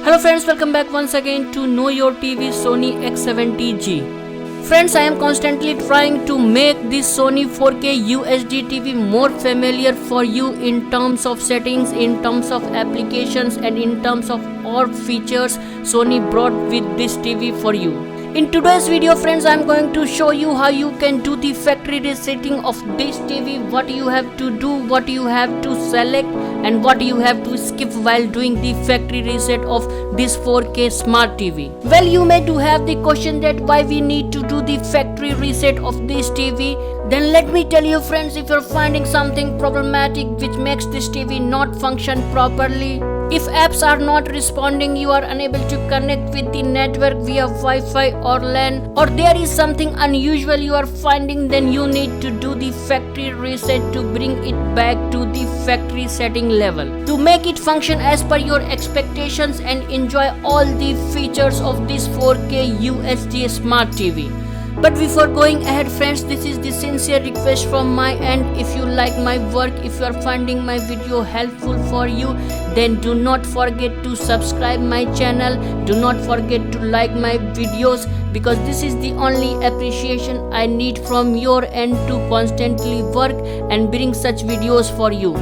Hello friends, welcome back once again to Know Your TV Sony X70G. Friends, I am constantly trying to make this Sony 4K UHD TV more familiar for you in terms of settings, in terms of applications and in terms of all features Sony brought with this TV for you. In today's video friends, I am going to show you how you can do the factory resetting of this TV, what you have to do, what you have to select and what you have to skip while doing the factory reset of this 4K smart TV. Well, you may do have the question that why we need to do the factory reset of this TV. Then let me tell you friends, if you're finding something problematic which makes this TV not function properly, if apps are not responding, you are unable to connect with the network via Wi-Fi or LAN, or there is something unusual you are finding, then you need to do the factory reset to bring it back to the factory setting level, to make it function as per your expectations and enjoy all the features of this 4K UHD smart TV. But before going ahead friends, this is the sincere request from my end. If you like my work, if you are finding my video helpful for you, then do not forget to subscribe my channel. Do not forget to like my videos, because this is the only appreciation I need from your end to constantly work and bring such videos for you.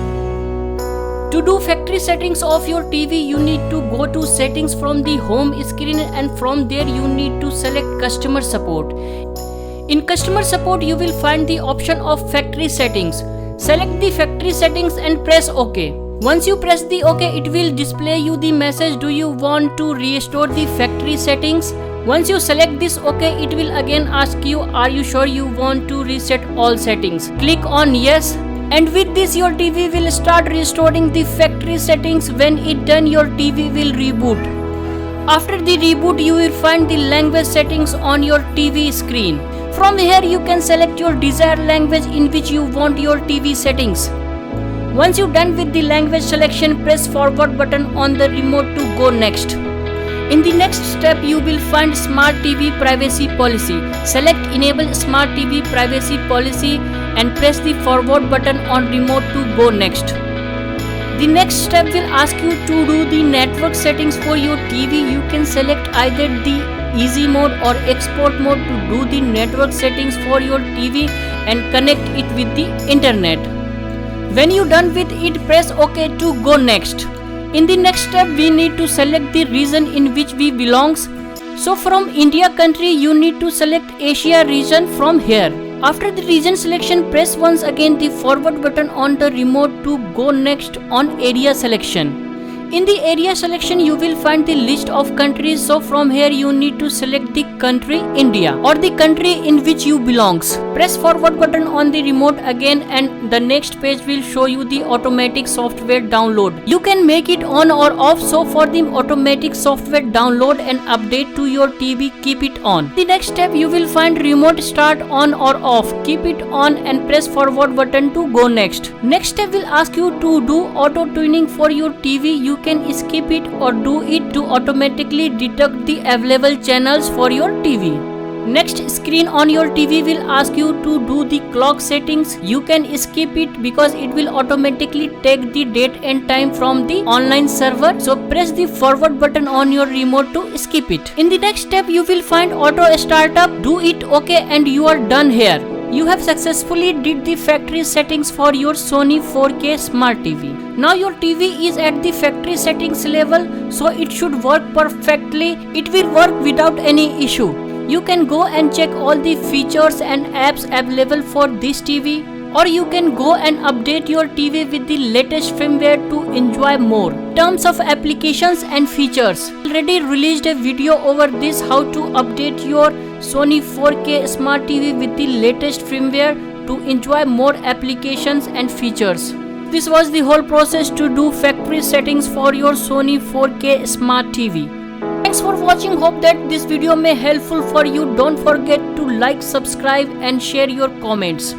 To do factory settings of your TV, you need to go to settings from the home screen, and from there you need to select customer support. In customer support, you will find the option of factory settings. Select the factory settings and press OK. Once you press the OK, it will display you the message, do you want to restore the factory settings? Once you select this OK, it will again ask you, are you sure you want to reset all settings? Click on yes. And with this, your TV will start restoring the factory settings. When it done, your TV will reboot. After the reboot, you will find the language settings on your TV screen. From here, you can select your desired language in which you want your TV settings. Once you're done with the language selection, press forward button on the remote to go next. In the next step, you will find Smart TV Privacy Policy. Select Enable Smart TV Privacy Policy and press the forward button on remote to go next. The next step will ask you to do the network settings for your TV. You can select either the Easy mode or Export mode to do the network settings for your TV and connect it with the internet. When you're done with it, press OK to go next. In the next step, we need to select the region in which we belongs. So from India country, you need to select Asia region from here. After the region selection, press once again the forward button on the remote to go next on area selection. In the area selection, you will find the list of countries. So from here, you need to select the country India or the country in which you belongs. Press forward button on the remote again, and the next page will show you the automatic software download. You can make it on or off. So for the automatic software download and update to your TV, keep it on. The next step, you will find remote start on or off. Keep it on and press forward button to go next. Next step will ask you to do auto tuning for your TV. You can skip it or do it to automatically detect the available channels for your TV. Next screen on your TV will ask you to do the clock settings. You can skip it because it will automatically take the date and time from the online server. So press the forward button on your remote to skip it. In the next step, you will find auto startup. Do it OK and you are done here. You have successfully did the factory settings for your Sony 4K smart TV. Now your TV is at the factory settings level, so it should work perfectly. It will work without any issue. You can go and check all the features and apps available for this TV, or you can go and update your TV with the latest firmware to enjoy more. Terms of applications and features. Already released a video over this, how to update your Sony 4K smart TV with the latest firmware to enjoy more applications and features. This was the whole process to do factory settings for your Sony 4K smart TV. Thanks for watching. Hope that this video may helpful for you. Don't forget to like, subscribe and share your comments.